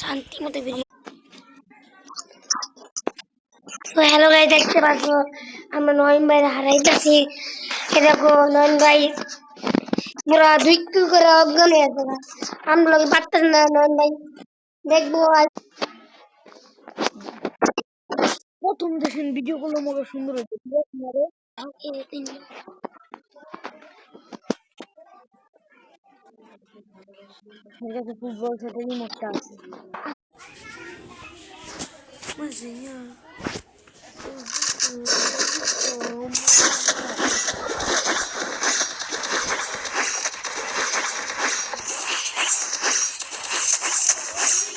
শান্তি মতো বেরিয়ে। তো হ্যালো গাইস, দেখতে পাচ্ছ আমরা নয়ন ভাই হারাইতেছি। দেখো নয়ন ভাই পুরা 2 কিল করে অজ্ঞান হয়ে আছে। আমরা লোক পারতেন না নয়ন ভাই। দেখবো প্রথম দেখেন ভিডিওগুলো মনে সুন্দর হয়েছে। ফুটবল সেটা রিমোটটা আছে। Mas